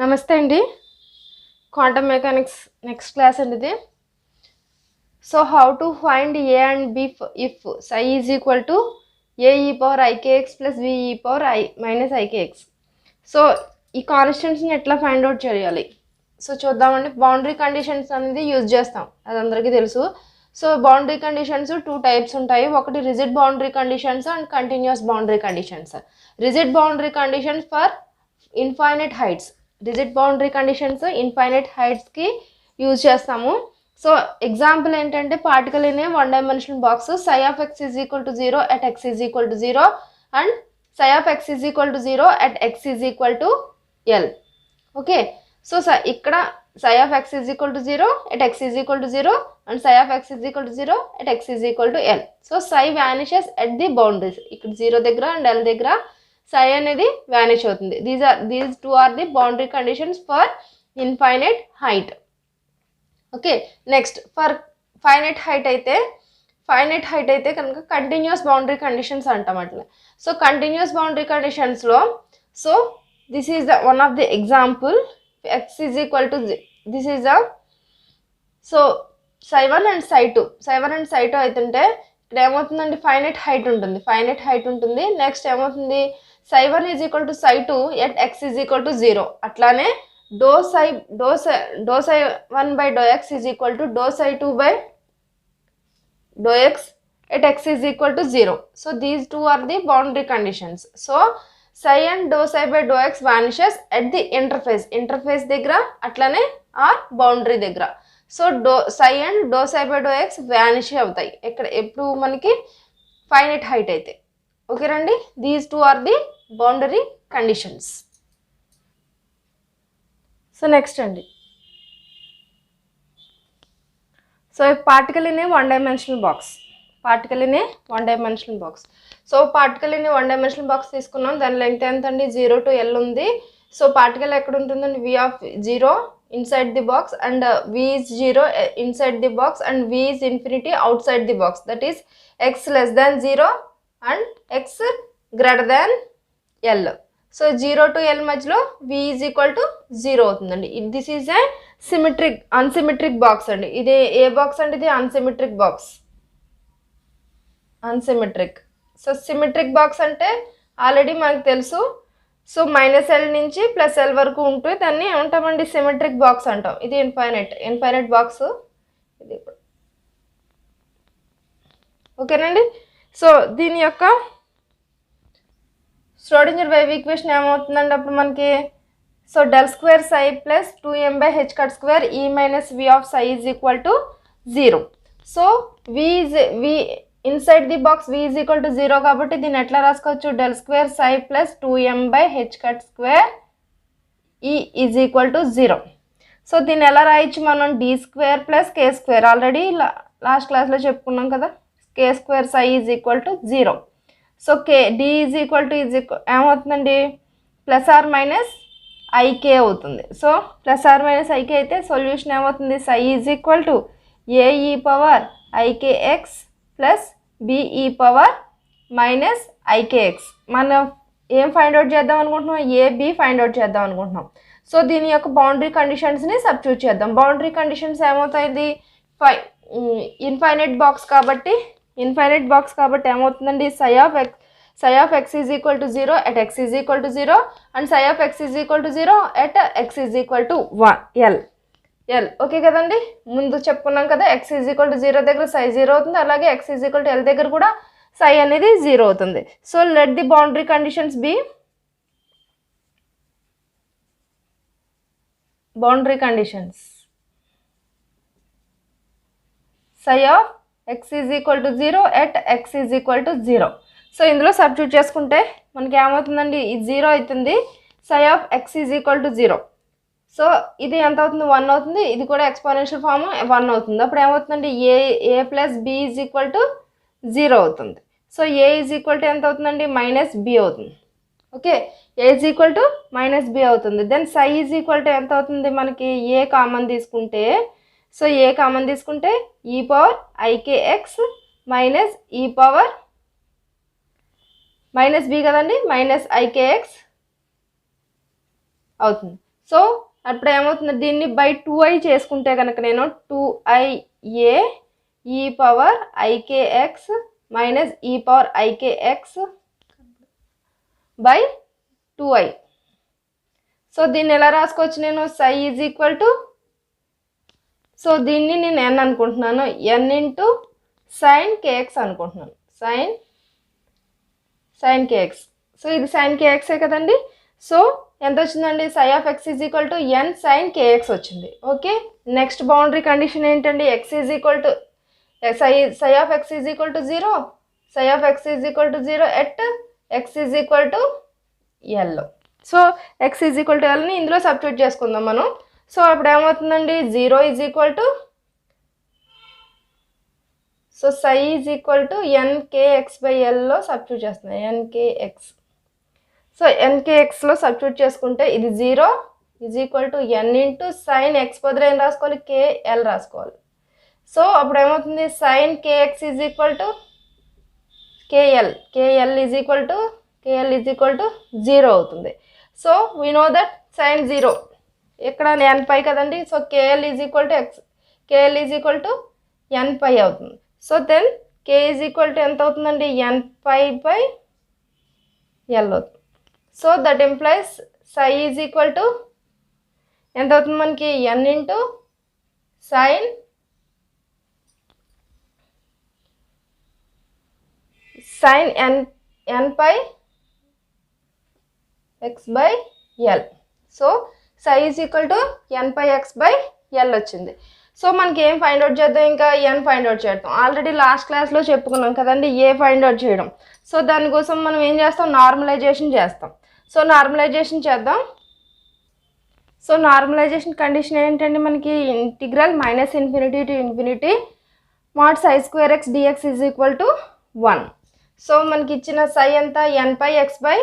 నమస్తే అండి. Quantum mechanics next class అండి ఇది. So how to find A and B if psi is equal to A e power i k x plus B e power minus i k x. So ఈ కాన్స్టెంట్స్ని ఎట్లా find out చేయాలి? So చూద్దామండి. Boundary conditions అనేది use చేస్తాం, అది అందరికీ తెలుసు. So boundary conditions two types ఉంటాయి. ఒకటి rigid boundary conditions and continuous boundary conditions. Rigid boundary conditions for infinite heights. Rigid boundary conditions infinite హైట్స్కి యూజ్ చేస్తాము. సో ఎగ్జాంపుల్ ఏంటంటే particle in a one dimensional box psi of x is equal to 0 at x is equal to 0 and psi of x is equal to 0 at x is equal to L. Okay, so ఇక్కడ psi of x is equal to 0 at x is equal to 0 and psi of x is equal to 0 at x is equal to L. So psi vanishes at the boundaries. ఇక్కడ 0 దగ్గర and L దగ్గర psi అనేది vanish అవుతుంది. These two are the boundary conditions for infinite height. Okay, next for finite height అయితే కనుక continuous boundary conditions అంటాం అట్లా. So continuous boundary కండిషన్స్లో so this is the one of the example. x is equal to this is the so psi 1 and psi 2 అవుతుంటే ఇక్కడ ఏమవుతుందండి, finite height ఉంటుంది. Next ఏమవుతుంది, psi 1 is equal to psi 2 at x is equal to 0. అట్లానే do psi 1 by do x is equal to do psi 2 by do x at x is equal to 0. So these two are the boundary conditions. So psi and do psi by do x vanishes at the interface దగ్గర, అట్లానే ఆ boundary దగ్గర. So psi and do psi by do x vanish అవుతాయి ఎప్పుడు మనకి finite height అయితే. Okay రండి, these two are the boundary conditions. So next అండి, so particle in a one dimensional box. So particle in a one dimensional box తీసుకున్నాం. దాని length ఎంత అండి, 0 to L ఉంది. సో పార్టికల్ ఎక్కడ ఉంటుందండి, v of 0 inside the box and v is 0 inside the box and v is infinity outside the box. That is x less than 0 and x greater than L. So 0 to L మధ్యలో v is equal to 0 అవుతుందండి. This is a అన్సిమెట్రిక్ box అండి. ఇది ఏ box అండి, ఇది అన్సిమెట్రిక్ box. So symmetric box అంటే already మనకు తెలుసు. So -L నుంచి +L వరకు ఉంటే దాన్ని ఏమంటామండి, సిమెట్రిక్ బాక్స్ అంటాం. ఇది ఇన్ఫైనైట్ బాక్స్ ఇది. ఓకేనండి, సో దీని యొక్క ష్రోడింగర్ వేవ్ ఈక్వేషన్ ఏమవుతుందండి అప్పుడు మనకి, so ∇2 psi plus 2m/h² e minus v of psi is equal to 0. So v inside the box v is equal to 0 కాబట్టి దీన్ని ఎట్లా రాసుకోవచ్చు, ∇2 psi plus 2m/h² e is equal to 0. So దీన్ని ఎలా రాయొచ్చు మనం, d² plus k². Already last క్లాస్లో చెప్పుకున్నాం కదా, k² psi is equal to 0. So d is equal to ఏమవుతుందండి, ±ik అవుతుంది. సో ±ik అయితే సొల్యూషన్ ఏమవుతుంది, psi is equal to ae power ikx plus be power minus ikx. మనం ఏం find out చేద్దాం అనుకుంటున్నాం, ab ఫైండ్ అవుట్ చేద్దాం అనుకుంటున్నాం. సో దీని యొక్క బౌండరీ కండిషన్స్ని సబ్స్టిట్యూట్ చేద్దాం. బౌండరీ కండిషన్స్ ఏమవుతాయి, ఇన్ఫైనైట్ బాక్స్ కాబట్టి ఏమవుతుందండి, psi of x is equal to 0 at x is equal to 0 and psi of x is equal to 0 at x is equal to 1 L. Okay కదండి, ముందు చెప్పుకున్నాం కదా, x is equal to 0 దగ్గర psi 0 అవుతుంది, అలాగే x is equal to L దగ్గర కూడా psi అనేది 0 అవుతుంది. So let the boundary conditions be psi of x is equal to 0 at x is equal to 0. So ఇందులో సబ్స్టిట్యూట్ చేసుకుంటే మనకి ఏమవుతుందండి, ఇది 0 అవుతుంది. psi of x is equal to 0. So ఇది ఎంత అవుతుంది, 1 అవుతుంది. ఇది కూడా ఎక్స్పోనెన్షియల్ ఫామ్ 1 అవుతుంది. అప్పుడు ఏమవుతుందండి, a plus b is equal to 0 అవుతుంది. So a is equal to ఎంత అవుతుందండి, -b అవుతుంది. Okay, a is equal to -b అవుతుంది. Then psi is equal to ఎంత అవుతుంది మనకి, a కామన్ తీసుకుంటే, సో a కామన్ తీసుకుంటే e power ikx minus e power -b కదండి, -ikx అవుతుంది. సో అప్పుడు ఏమవుతుంది, దీన్ని బై 2i చేసుకుంటే కనుక నేను 2ia e power ikx minus e power ikx by 2i. So దీన్ని ఎలా రాసుకోవచ్చు నేను, psi is equal to, so దీన్ని నేను n అనుకుంటున్నాను, n ఇంటూ సైన్ కేఎక్స్ అనుకుంటున్నాను, సైన్ కేఎక్స్. సో ఇది సైన్ కేఎక్సే కదండి. సో ఎంత వచ్చిందండి, psi of x is equal to n sine k x వచ్చింది. ఓకే, నెక్స్ట్ బౌండరీ కండిషన్ ఏంటండి, x is equal to psi of x is equal to 0, psi of x is equal to 0 at x is equal to l. So x is equal to ఎల్ని ఇందులో substitute చేసుకుందాం మనం. So అప్పుడు ఏమవుతుందండి, 0 is equal to, so psi is equal to nkx by ఎల్లో substitute చేస్తున్నాయి, nkx. So nkxలో substitute చేసుకుంటే ఇది 0 is equal to n into sine x బదులు ఏం రాసుకోవాలి, kl రాసుకోవాలి. సో అప్పుడు ఏమవుతుంది, sine kx is equal to kl is equal to 0 అవుతుంది. So we know that sine 0 ఇక్కడ n పై కదండి. So kl is equal to n pi అవుతుంది. So then k is equal to ఎంత అవుతుందండి, n pi by l అవుతుంది. So that implies psi is equal to ఎంత అవుతుంది మనకి, n into sine n pi x by l. So psi is equal to n pi x by l వచ్చింది. So మనకి ఏం find out చేద్దాం, ఇంకా n find out చేద్దాం. Already last క్లాస్లో చెప్పుకున్నాం కదండి ఏ ఫైండ్ అవుట్ చేయడం. సో దానికోసం మనం ఏం చేస్తాం, నార్మలైజేషన్ చేస్తాం. సో నార్మలైజేషన్ చేద్దాం. సో నార్మలైజేషన్ కండిషన్ ఏంటంటే మనకి integral -∞ to infinity mod psi square x dx is equal to 1. So మనకి ఇచ్చిన psi ఎంత, n pi x by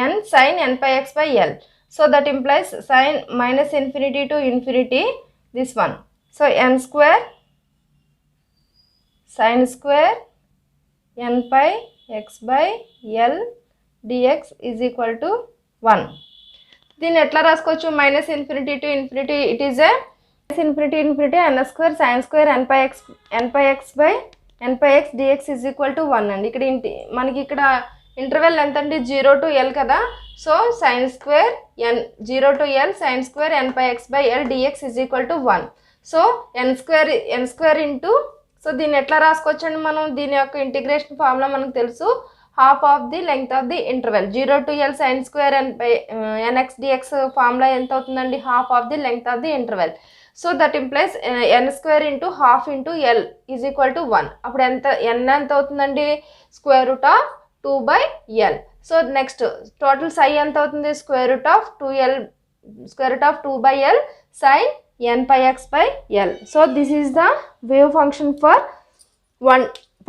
n sin n pi x by l. So that implies sin -∞ to infinity this one. So n square sin square n pi x by l dx is equal to 1. దీన్ని ఎట్లా రాసుకోవచ్చు, -∞ to infinity it is a ∞ n square sin square n pi x by n pi x dx is equal to 1 అండి. ఇక్కడ మనకి ఇక్కడ interval ఎంత అండి, 0 to l కదా. So sin square n 0 to l sin square n pi x by l dx is equal to 1. So n square into, so దీన్ని ఎట్లా రాసుకోవచ్చు అండి మనం, దీని యొక్క ఇంటిగ్రేషన్ ఫార్ములా మనకు తెలుసు, half of the length of the interval. 0 to l sin square n by nx dx formula ఎంత అవుతుందండి, half of the length of the interval. So that implies n square into half into l is equal to 1. అప్పుడు ఎంత n ఎంత అవుతుందండి, square root of 2 by l. So next total psi ఎంత అవుతుంది, square root of 2 by l sine n pi x by l. So this is the wave function for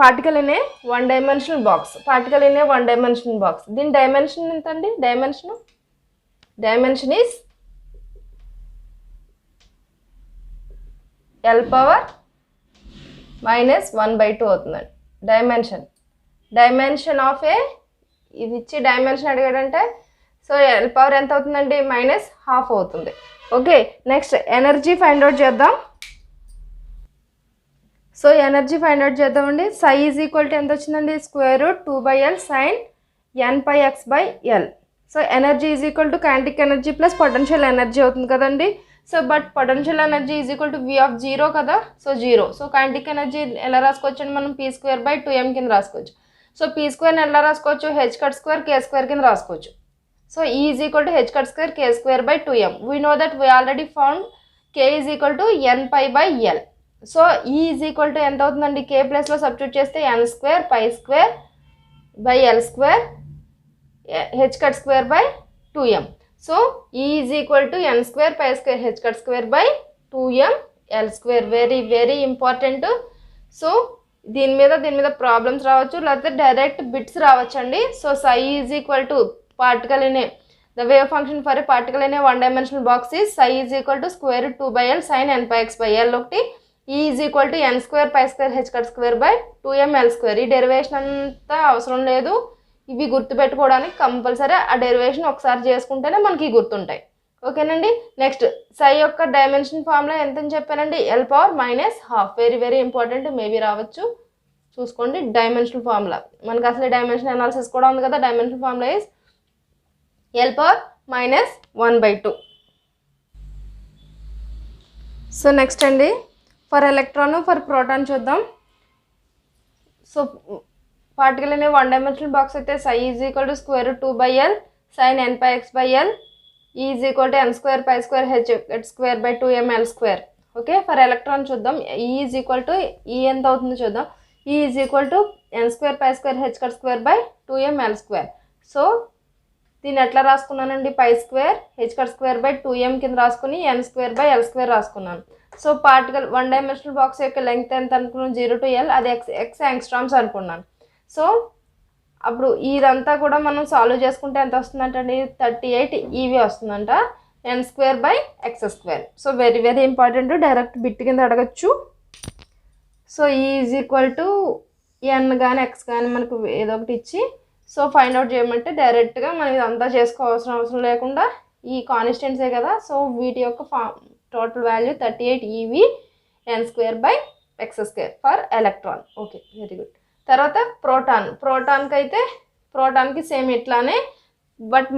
particle in a one dimensional box. దీని dimension ఎంత అండి, dimension is l power -1/2 అవుతుందండి. Dimension of a, ఇది ఇచ్చి dimension అడిగాడంటే so l power ఎంత అవుతుందండి, -12 అవుతుంది. Okay, next energy find out చేద్దాం. సో ఎనర్జీ ఫైండ్ అవుట్ చేద్దామండి. psi ఈజ్ ఈక్వల్ టు ఎంత వచ్చిందండి, square root 2/l sin n pi x by l. So energy is equal to kinetic energy plus potential energy అవుతుంది కదండి. So but potential energy is equal to v of 0 కదా. So 0. So kinetic energy ఎలా రాసుకోవచ్చు అండి మనం, p²/2m కింద రాసుకోవచ్చు. So p² ఎలా రాసుకోవచ్చు, h² k² కింద రాసుకోవచ్చు. So E is equal to h² k²/2m. We know that we already found k is equal to n pi by l. So E is equal to ఎంత అవుతుందండి, k ప్లస్లో substitute చేస్తే n² π² by l² h²/2m. So E is equal to n² π² h² by 2m l². Very very important. So దీని మీద problems రావచ్చు, లేకపోతే direct bits రావచ్చండి. So psi is equal to particle in a, the wave function for a particle in a one dimensional box is psi is equal to square root 2/l sin n pi x by l ఒకటి, E is equal to n² π² h² by 2m l². ఈ derivation అంతా అవసరం లేదు, ఇవి గుర్తుపెట్టుకోవడానికి compulsory ఆ derivation ఒకసారి చేసుకుంటేనే మనకి గుర్తుంటాయి. ఓకేనండి. నెక్స్ట్ సై యొక్క డైమెన్షన్ ఫార్ములా ఎంతని చెప్పానండి, L power minus half. Very very important, maybe రావచ్చు, చూసుకోండి. డైమెన్షన్ ఫార్ములా మనకు అసలు డైమెన్షన్ అనాలిసిస్ కూడా ఉంది కదా. Dimension formula is L power minus 1/2. So next అండి ఫర్ ఎలక్ట్రాన్ ఫర్ ప్రోటాన్ చూద్దాం. సో పార్టికల్ అనే 1 డైమెన్షనల్ బాక్స్ అయితే psi is equal to square root 2/L sine n/x/L E is equal to n square pi square h square by 2m L square. Okay, for electron చూద్దాం. E is equal to E ఎంత అవుతుందో చూద్దాం. E is equal to n square pi square h square by 2m L square. So దీన్ని ఎట్లా రాసుకున్నానండి, pi square h square by 2m కింద రాసుకుని n square by L square రాసుకున్నాను. So particle 1 dimensional box యొక్క లెంగ్త్ ఎంత అనుకున్నాను, 0 to L, అది x యాంగ్స్ట్రామ్స్ అనుకున్నాను. సో అప్పుడు ఇదంతా కూడా మనం సాల్వ్ చేసుకుంటే ఎంత వస్తుందంటండి, 38 EV వస్తుందంట, n square by x square. So very very important, direct bit కింద అడగచ్చు. So E is equal to n కానీ x కానీ మనకు ఏదో ఒకటి ఇచ్చి సో ఫైండ్ అవుట్ చేయమంటే డైరెక్ట్గా మనం ఇదంతా చేసుకోవాల్సిన అవసరం లేకుండా ఈ కాన్స్టెంట్సే కదా. సో వీటి యొక్క total value 38 EV n square by x square for electron. Okay, very good. తర్వాత ప్రోటాన్కి అయితే ప్రోటాన్కి సేమ్ ఇట్లానే, but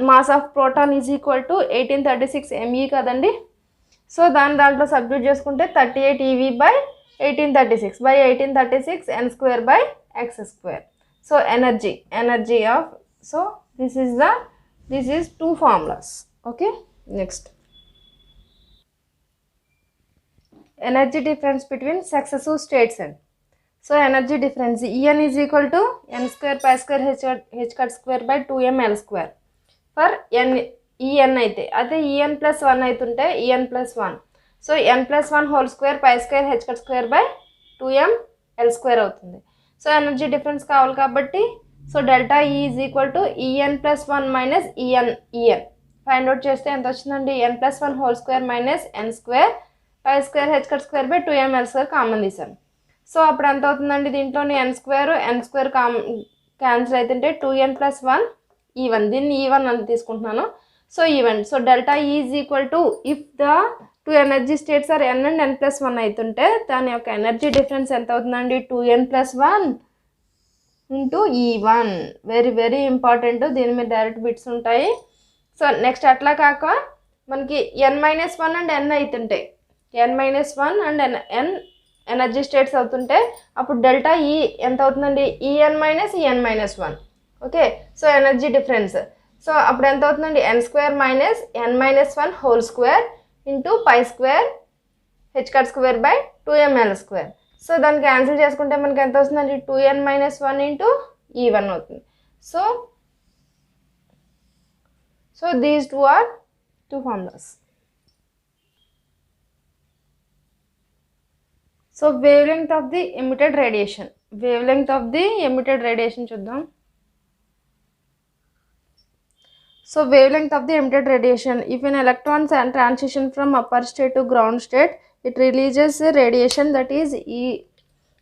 mass of proton is equal to 1836 ME కదండి. సో దాంట్లో సబ్స్టిట్యూట్ చేసుకుంటే 38 EV by 1836 n square by x square. So energy of, so this is 2 formulas. Okay, next energy difference between successive states and. So energy difference En is equal to n square pi square h square by 2m L square for En అయితే అదే En+1 అవుతుంటే En+1. So n+1 whole square pi square h square by 2m L square అవుతుంది. So energy difference కావాలి కాబట్టి so delta E is equal to En+1 minus En find out చేస్తే ఎంత వచ్చిందండి, n+1 whole square minus n square pi square h square by 2m L square common తీసాను. సో అప్పుడు ఎంత అవుతుందండి, దీంట్లోని n స్క్వేర్ క్యాన్సిల్ అవుతుంటే 2n+1 ఈవెన్, దీన్ని ఈవెన్ అని తీసుకుంటున్నాను. So even, so delta E is equal to if the 2 energy states are n and n+1 అవుతుంటే దాని యొక్క ఎనర్జీ డిఫరెన్స్ ఎంత అవుతుందండి, 2n+1 into E1. Very very important, దీని మీద డైరెక్ట్ బిట్స్ ఉంటాయి. సో నెక్స్ట్ అట్లా కాక మనకి n-1 అండ్ n అవుతుంటాయి, n-1 and n energy states అవుతుంటే అప్పుడు డెల్టా E ఎంత అవుతుందండి, En-1. Okay, so energy difference. So అప్పుడు ఎంత అవుతుందండి, n square minus n-1 whole square into pi square h square by 2m L square. So దాన్ని cancel చేసుకుంటే మనకి ఎంత వస్తుందండి, 2n-1 ఇంటూ E1 అవుతుంది. So these 2 are 2 formulas. So wavelength of the emitted radiation చూద్దాం. So wavelength of the emitted radiation, if an electron transition from upper state to ground state, it releases radiation that is E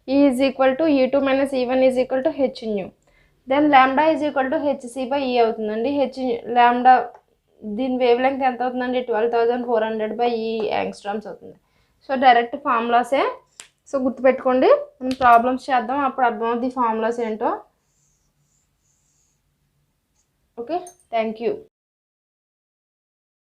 is equal to E2 minus E1 is equal to h nu. Then lambda is equal to hc by E అవుతుందండి. lambda దీని wavelength ఎంత అవుతుందండి, 12,400 by E angstroms అవుతుంది. So direct ఫార్ములాసే. So గుర్తుపెట్టుకోండి, మనం problems చేద్దాం, అప్పుడు అర్థమవుతుంది ఫార్ములాస్ ఏంటో. Okay, thank you.